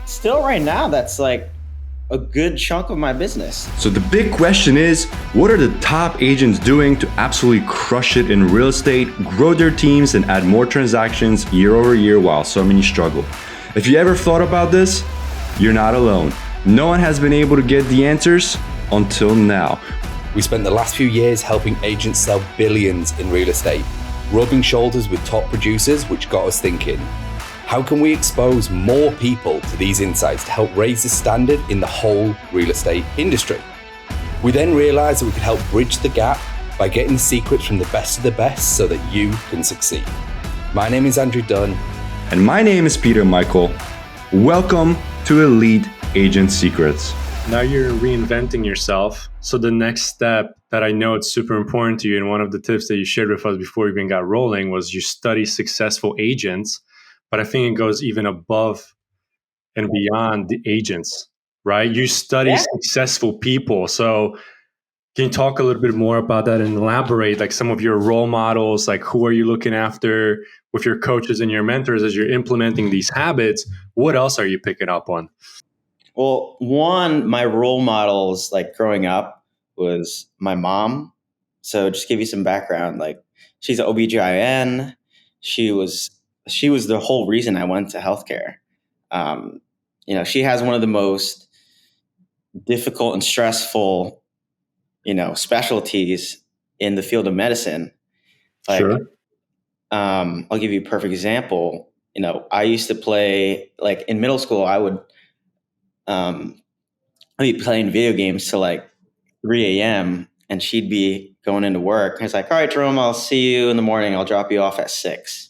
still right now, that's like a good chunk of my business. So the big question is, what are the top agents doing to absolutely crush it in real estate, grow their teams, and add more transactions year over year while so many struggle? If you ever thought about this, you're not alone. No one has been able to get the answers until now. We spent the last few years helping agents sell billions in real estate, rubbing shoulders with top producers, which got us thinking, how can we expose more people to these insights to help raise the standard in the whole real estate industry? We then realized that we could help bridge the gap by getting the secrets from the best of the best so that you can succeed. My name is Andrew Dunn. And my name is Peter Michael. Welcome to Elite Agent Secrets. Now you're reinventing yourself. So the next step that I know it's super important to you, and one of the tips that you shared with us before we even got rolling, was you study successful agents. But I think it goes even above and beyond the agents, right? You study successful people. So can you talk a little bit more about that and elaborate like some of your role models? Like who are you looking after with your coaches and your mentors as you're implementing these habits? What else are you picking up on? Well, one, my role models like growing up was my mom. So just give you some background, like she's an OBGYN. She was the whole reason I went to healthcare. She has one of the most difficult and stressful, specialties in the field of medicine. Like, Sure. I'll give you a perfect example. I used to play, like in middle school, I'd be playing video games till like 3 a.m. and she'd be going into work. I was like, all right, Jerome, I'll see you in the morning. I'll drop you off at 6.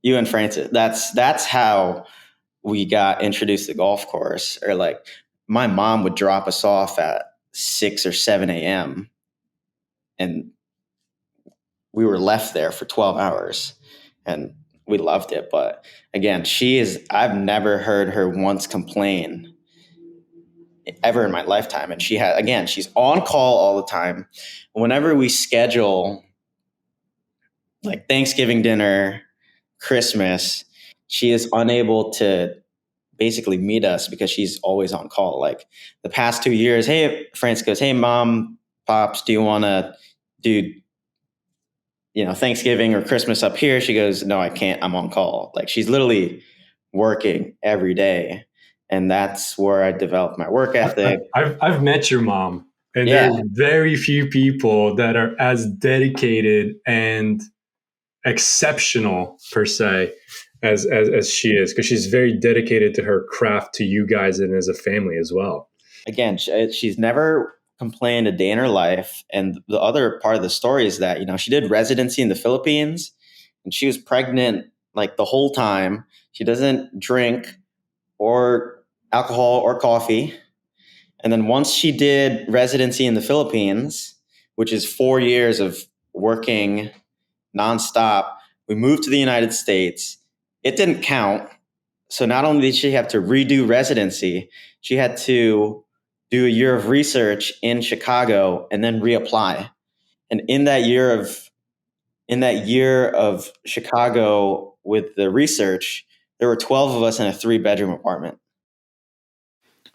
You and Francis, that's how we got introduced to the golf course. Or like my mom would drop us off at 6 or 7 a.m. and we were left there for 12 hours and we loved it. But again, I've never heard her once complain ever in my lifetime. And she's on call all the time. Whenever we schedule like Thanksgiving dinner, Christmas, she is unable to basically meet us because she's always on call. Like the past 2 years, hey, France goes, hey, Mom, Pops, do you want to do, Thanksgiving or Christmas up here? She goes, no, I can't. I'm on call. Like she's literally working every day. And that's where I developed my work ethic. I've met your mom, and there's very few people that are as dedicated and exceptional per se as she is, because she's very dedicated to her craft, to you guys, and as a family as well. Again, she's never complained a day in her life. And the other part of the story is that, she did residency in the Philippines and she was pregnant like the whole time. She doesn't drink or alcohol or coffee. And then once she did residency in the Philippines, which is 4 years of working nonstop, we moved to the United States. It didn't count. So not only did she have to redo residency, she had to do a year of research in Chicago and then reapply. And in that year of Chicago with the research, there were 12 of us in a 3-bedroom apartment.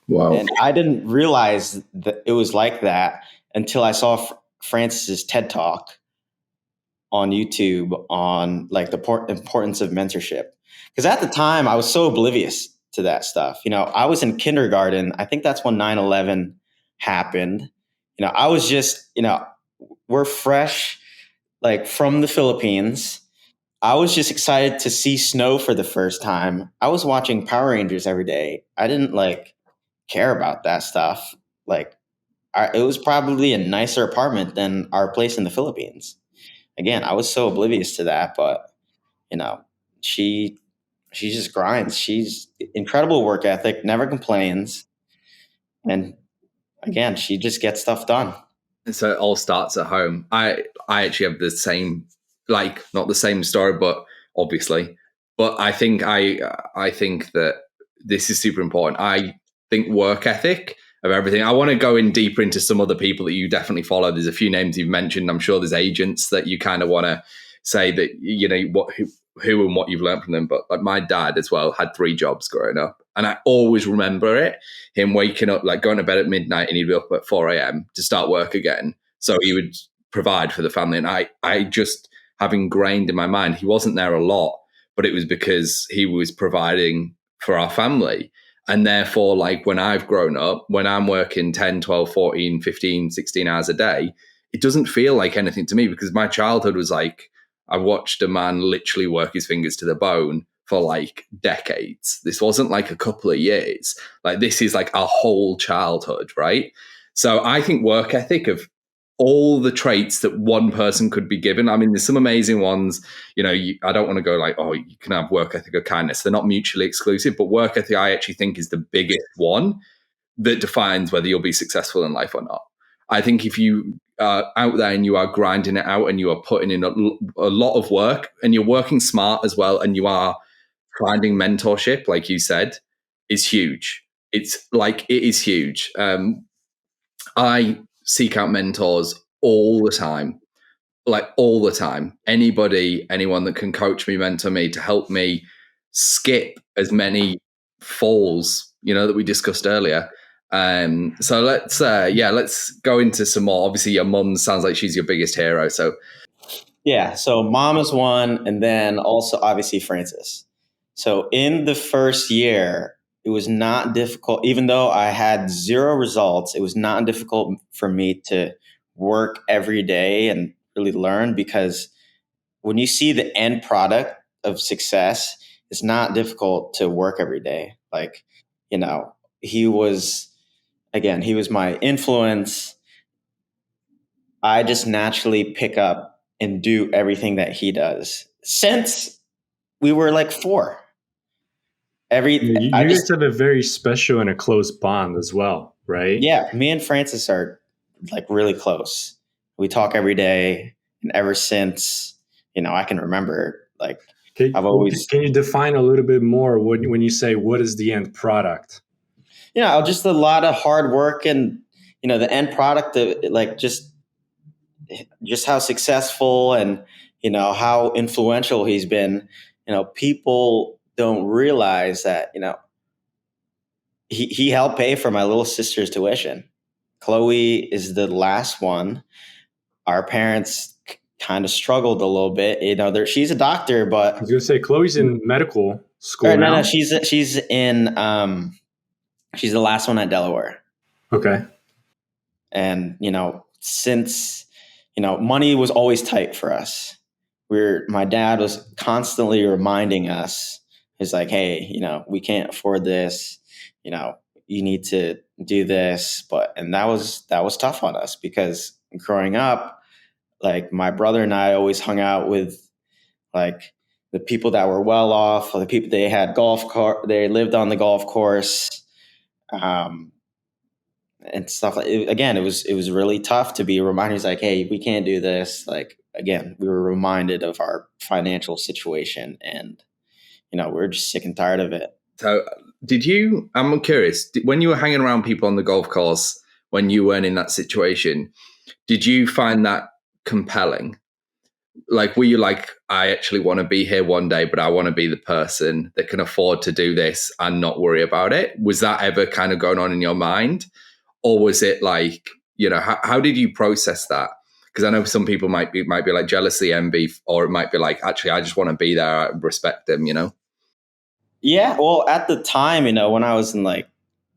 Wow. And I didn't realize that it was like that until I saw Francis's TED Talk on YouTube on like the importance of mentorship. Because at the time I was so oblivious to that stuff. I was in kindergarten. I think that's when 9/11 happened. I was just, we're fresh, like from the Philippines. I was just excited to see snow for the first time. I was watching Power Rangers every day. I didn't care about that stuff. It was probably a nicer apartment than our place in the Philippines. Again, I was so oblivious to that, but she just grinds. She's incredible work ethic, never complains. And again, she just gets stuff done. So it all starts at home. I actually have the same, not the same story, but obviously, but I think that this is super important. I think work ethic of everything. I want to go in deeper into some other people that you definitely follow. There's a few names you've mentioned. I'm sure there's agents that you kind of want to say that, who and what you've learned from them. But like my dad as well had 3 jobs growing up. And I always remember it, him waking up, like going to bed at midnight, and he'd be up at 4 a.m. to start work again. So he would provide for the family. And I just have ingrained in my mind, he wasn't there a lot, but it was because he was providing for our family. And therefore, like when I've grown up, when I'm working 10, 12, 14, 15, 16 hours a day, it doesn't feel like anything to me, because my childhood was like, I watched a man literally work his fingers to the bone for like decades. This wasn't like a couple of years. Like this is like a whole childhood, right? So I think work ethic, of all the traits that one person could be given, I mean, there's some amazing ones. You know, I don't want to go like, oh, you can have work ethic or kindness. They're not mutually exclusive, but work ethic, I actually think, is the biggest one that defines whether you'll be successful in life or not. I think if you are out there and you are grinding it out and you are putting in a lot of work and you're working smart as well, and you are finding mentorship, like you said, is huge. It is huge. I seek out mentors all the time, like all the time. Anyone that can coach me, mentor me, to help me skip as many falls, that we discussed earlier. So let's go into some more. Obviously, your mum sounds like she's your biggest hero. So Yeah. So mom is one, and then also obviously Francis. So in the first year, it was not difficult, even though I had zero results. It was not difficult for me to work every day and really learn, because when you see the end product of success, it's not difficult to work every day. Like, he was my influence. I just naturally pick up and do everything that he does since we were like 4. You guys have a very special and a close bond as well, right? Yeah, me and Francis are like really close. We talk every day, and ever since, I can remember, like, Can you define a little bit more when you say what is the end product? Just a lot of hard work, and the end product of like just how successful and how influential he's been. People don't realize that he helped pay for my little sister's tuition. Chloe is the last one. Our parents kind of struggled a little bit. She's a doctor, but I was going to say Chloe's in medical school now. No, she's in. She's the last one at Delaware. Okay. And since money was always tight for us. My dad was constantly reminding us. He's like, hey, we can't afford this. You need to do this. And that was tough on us, because growing up, like my brother and I always hung out with like the people that were well off, or the people they had they lived on the golf course, and stuff like. Again, it was really tough to be reminded. Like, hey, we can't do this. Like, again, we were reminded of our financial situation, and we're just sick and tired of it. So I'm curious, when you were hanging around people on the golf course, when you weren't in that situation, did you find that compelling? Like, were you like, I actually want to be here one day, but I want to be the person that can afford to do this and not worry about it? Was that ever kind of going on in your mind? Or was it like, how did you process that? Because I know some people might be like jealousy, envy, or it might be like, actually, I just want to be there. I respect them, Yeah. Well, at the time, when I was in like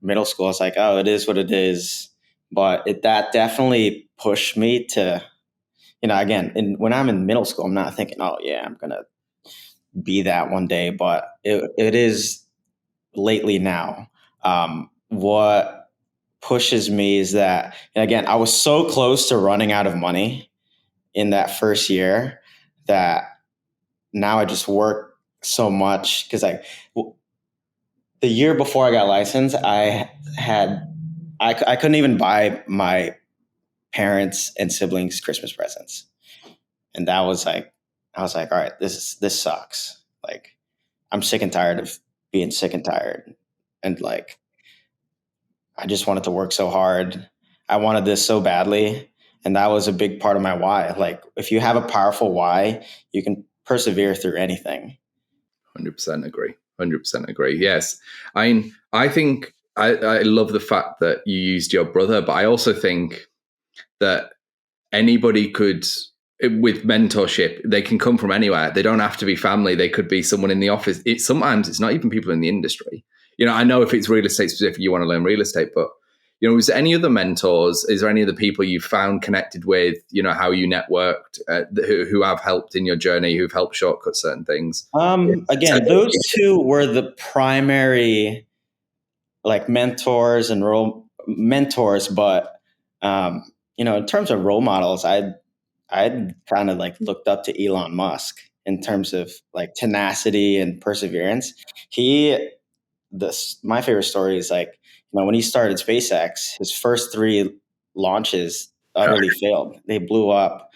middle school, I was like, oh, it is what it is. But that definitely pushed me to, again, when I'm in middle school, I'm not thinking, oh yeah, I'm going to be that one day. But it is lately now. What pushes me is that, and again, I was so close to running out of money in that first year that now I just work so much, because the year before I got licensed, I couldn't even buy my parents and siblings Christmas presents. And that was like, I was like, all right, this sucks. Like, I'm sick and tired of being sick and tired. And like, I just wanted to work so hard. I wanted this so badly. And that was a big part of my why. Like, if you have a powerful why, you can persevere through anything. 100% agree. 100% agree. Yes. I think I love the fact that you used your brother, but I also think that anybody could, with mentorship, they can come from anywhere. They don't have to be family. They could be someone in the office. Sometimes it's not even people in the industry. I know if it's real estate specific, you want to learn real estate, but is there any other mentors? Is there any other people you found connected with, how you networked, who have helped in your journey, who've helped shortcut certain things? Again, those two were the primary like mentors and role mentors, but in terms of role models, I'd kind of like looked up to Elon Musk in terms of like tenacity and perseverance. My favorite story is like, when he started SpaceX, his first 3 launches utterly failed. They blew up,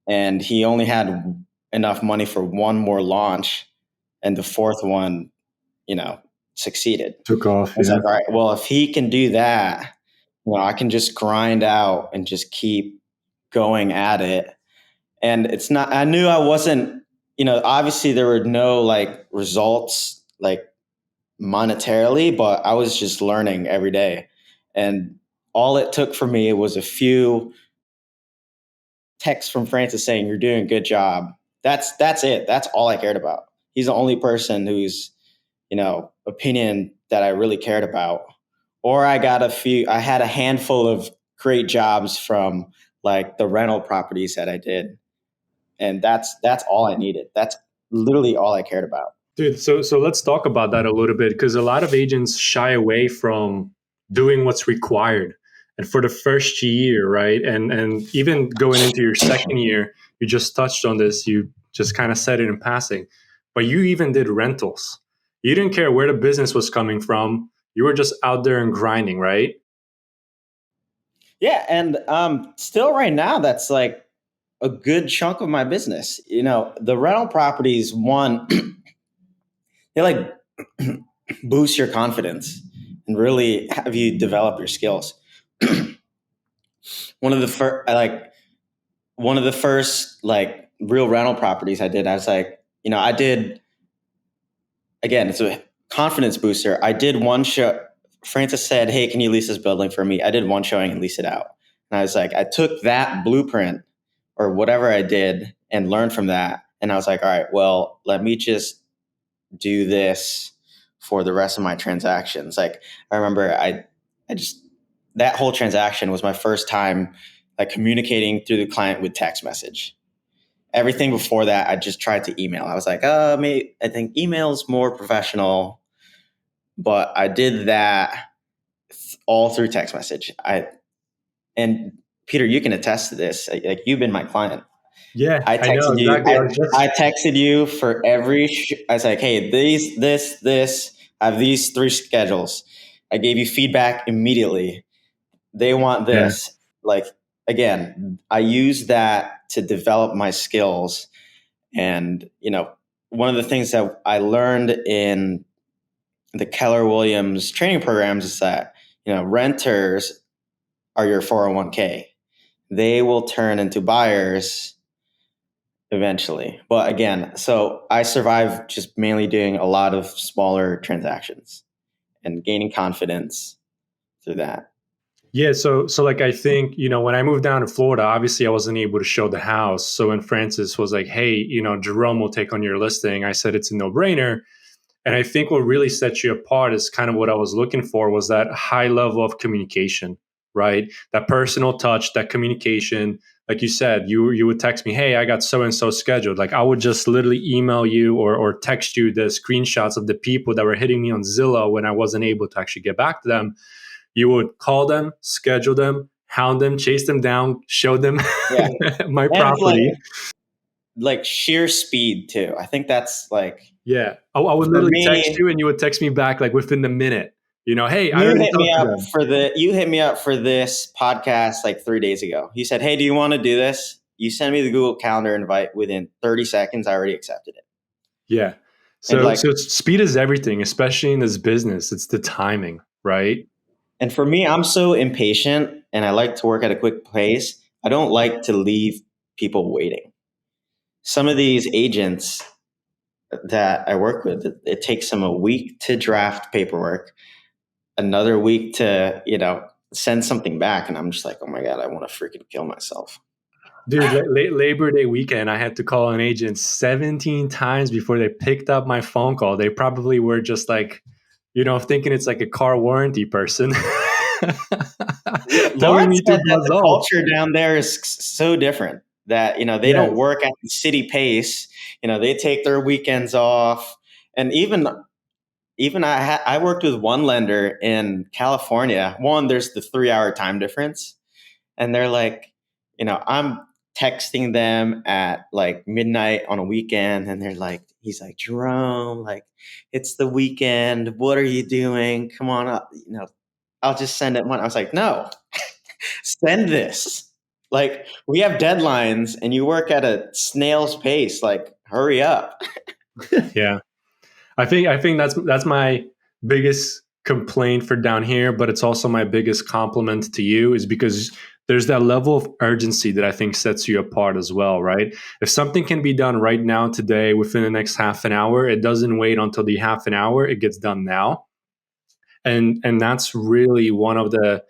and he only had enough money for one more launch, and the 4th one, succeeded. Took off. It's Yeah. like, all right, well, if he can do that, I can just grind out and just keep going at it. And I knew I wasn't, obviously there were no like results like monetarily, but I was just learning every day. And all it took for me was a few texts from Francis saying, "You're doing a good job." That's it. That's all I cared about. He's the only person whose, opinion that I really cared about. Or I had a handful of great jobs from like the rental properties that I did. And that's all I needed. That's literally all I cared about. Dude, so let's talk about that a little bit, because a lot of agents shy away from doing what's required. And for the first year, right? And even going into your second year, you just touched on this, you just kind of said it in passing, but you even did rentals. You didn't care where the business was coming from. You were just out there and grinding, right? Yeah. And still right now, that's like a good chunk of my business. The rental properties, one, they like boost your confidence and really have you develop your skills. One of the first like real rental properties I did, I was like, I did, again, it's a confidence booster. I did one show. Francis said, "Hey, can you lease this building for me?" I did one showing and lease it out. And I was like, I took that blueprint or whatever I did and learned from that. And I was like, all right, well, let me just do this for the rest of my transactions. Like, I remember I just, that whole transaction was my first time like communicating through the client with text message. Everything before that, I just tried to email. I was like, maybe I think email is more professional, but I did that all through text message. And Peter, you can attest to this. Like, you've been my client. Yeah, I I know texted you. exactly. I texted you for every. I was like, "Hey, this. I have these 3 schedules." I gave you feedback immediately. They want this. Yeah. Like, again, I use that to develop my skills. And one of the things that I learned in the Keller Williams training programs is that renters are your 401k. They will turn into buyers eventually. But again, so I survived just mainly doing a lot of smaller transactions and gaining confidence through that. Yeah, so like I think, when I moved down to Florida, obviously I wasn't able to show the house. So when Francis was like, "Hey, Jerome will take on your listing," I said it's a no-brainer. And I think what really sets you apart is kind of what I was looking for, was that high level of communication, right? That personal touch, that communication. Like you said, you would text me, "Hey, I got so-and-so scheduled." Like I would just literally email you or text you the screenshots of the people that were hitting me on Zillow when I wasn't able to actually get back to them. You would call them, schedule them, hound them, chase them down, show them my property. Like sheer speed too. I think that's like, yeah. I would literally text you and you would text me back like within the minute. "Hey, I already hit me talked up to them." you hit me up for this podcast like 3 days ago. You said, "Hey, do you want to do this?" You sent me the Google Calendar invite. Within 30 seconds, I already accepted it. Yeah. So speed is everything, especially in this business. It's the timing, right? And for me, I'm so impatient and I like to work at a quick pace. I don't like to leave people waiting. Some of these agents, that I work with, it takes them a week to draft paperwork, another week to, send something back. And I'm just like, oh my God, I want to freaking kill myself. Dude, Labor Day weekend, I had to call an agent 17 times before they picked up my phone call. They probably were just like, thinking it's like a car warranty person. Lauren said that the culture down there is so different that, they don't work at the city pace. They take their weekends off. And even I worked with one lender in California. One, there's the 3-hour time difference. And they're like, I'm texting them at like midnight on a weekend. And they're like, he's like, Jerome, like, it's the weekend. What are you doing? Come on up. I'll just send it one. I was like, no, send this. Like, we have deadlines and you work at a snail's pace. Like, hurry up. Yeah. I think that's my biggest complaint for down here, but it's also my biggest compliment to you, is because there's that level of urgency that I think sets you apart as well, right? If something can be done right now, today, within the next half an hour, it doesn't wait until the half an hour, it gets done now. And that's really one of the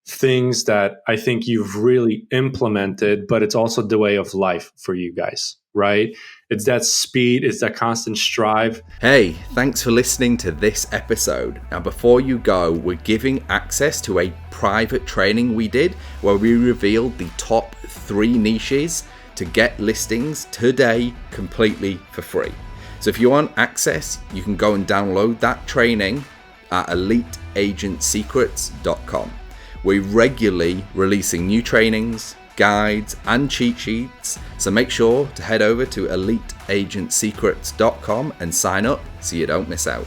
things that I think you've really implemented, but it's also the way of life for you guys, right? It's that speed, it's that constant strive. Hey, thanks for listening to this episode. Now, before you go, we're giving access to a private training we did where we revealed the top 3 niches to get listings today completely for free. So if you want access, you can go and download that training at eliteagentsecrets.com. We're regularly releasing new trainings, guides, and cheat sheets, so make sure to head over to eliteagentsecrets.com and sign up so you don't miss out.